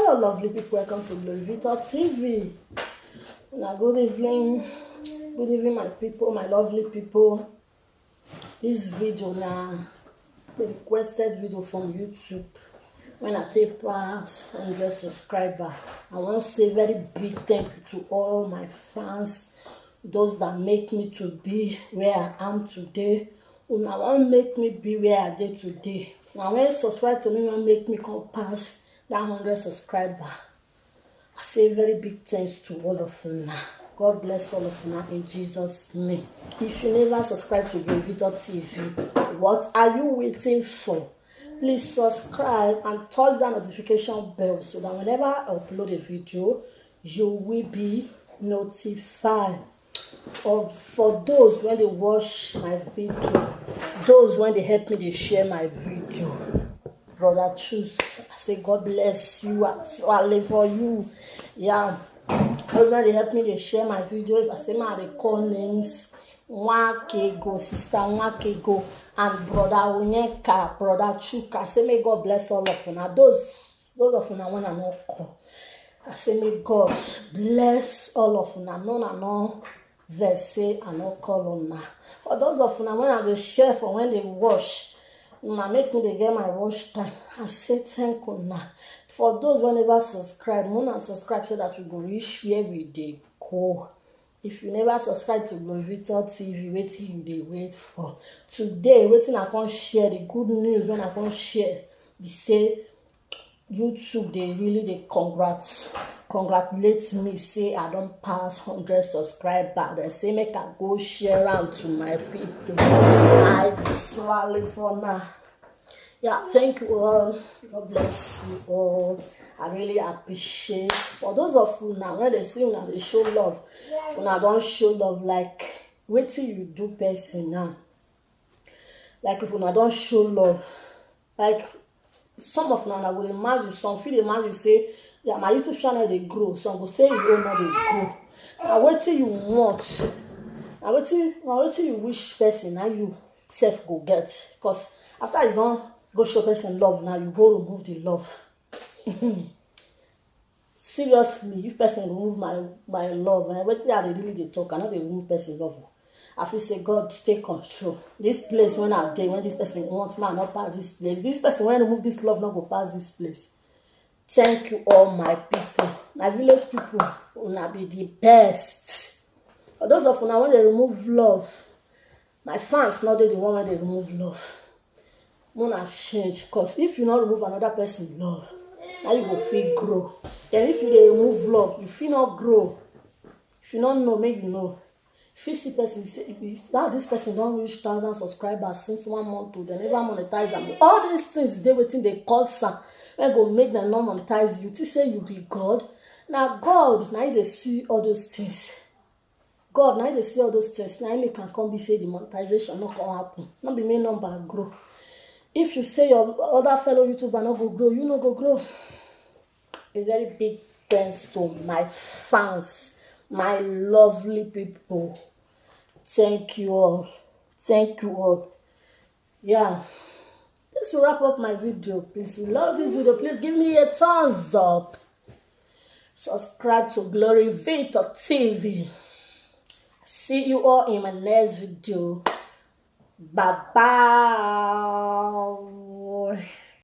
Hello lovely people, welcome to Glory Victor TV. Now good evening my people, my lovely people. This video now the requested video from YouTube. When I take pass and just subscriber, I want to say very big thank you to all my fans, those that make me to be where I am today. Who I want make me be where I did today. Now when you subscribe to me, want make me come pass that 100 subscriber. I say very big thanks to all of you now. God bless all of you now in Jesus' name. If you never subscribe to Glory Victor TV, what are you waiting for? Please subscribe and touch that notification bell so that whenever I upload a video, you will be notified. Or for those when they watch my video, those when they help me, they share my video. Brother Choose, I say God bless you. I live for you. Yeah. Those when they help me, they share my videos. I say they call names. Nwakego, Sister Nwakego, and Brother Onyeka, Brother Chuka. I say may God bless all of you. Now those of you now when I not call. I say may God bless all of you. Now no verse say I not call on now. For those of you now when I share for when they wash. Now make me they get my watch time. I say thank you now. For those who never subscribe, more subscribe so that we go reach where we dey go. If you never subscribe to Glory Victor TV, waiting you dey wait for. Today, waiting I can share the good news when I can share. They say YouTube they congratulate me, say I don't pass 100 subscribers. They say make I go share out to my people. I swallow for now. Yeah, thank you all. God bless you all. I really appreciate. For those of you now, when they see you now, they show love. So now don't show love like wait till you do person now. Like if you now don't show love, like some of now will imagine, some feel imagine say, yeah, my YouTube channel they grow. Some will say you don't know they grow. Now wait till you want. Now wait till you wish person now you self go get. Because after you don't go show person love, now you go remove the love. Seriously, if person remove my love, and wait till they really they talk, I know they remove person love. I feel say God take control. This place when I'm there, when this person wants man not pass this place. This person when remove this love not go pass this place. Thank you all my people. My village people will be the best. For those of you now when they remove love, my fans not the one when they remove love. Mona change. Because if you not remove another person love, now you will feel grow. Then if you they remove love, you feel not grow. If you don't know, maybe you know. If you see person, if that this person don't reach 1,000 subscribers since 1 month to they never monetize them. All these things they waiting they call some when go make them not monetize you. To say you be God. Now God, now they see all those things. God, now they see all those things. Now you can come be say the monetization not gonna happen. Not be main number grow. If you say your other fellow YouTuber not go grow, you not go grow. A very big thanks to my fans. My lovely people, thank you all. Thank you all. Yeah, this will wrap up my video. Please, if you love this video, please give me a thumbs up. Subscribe to Glory Victor TV. See you all in my next video. Bye bye.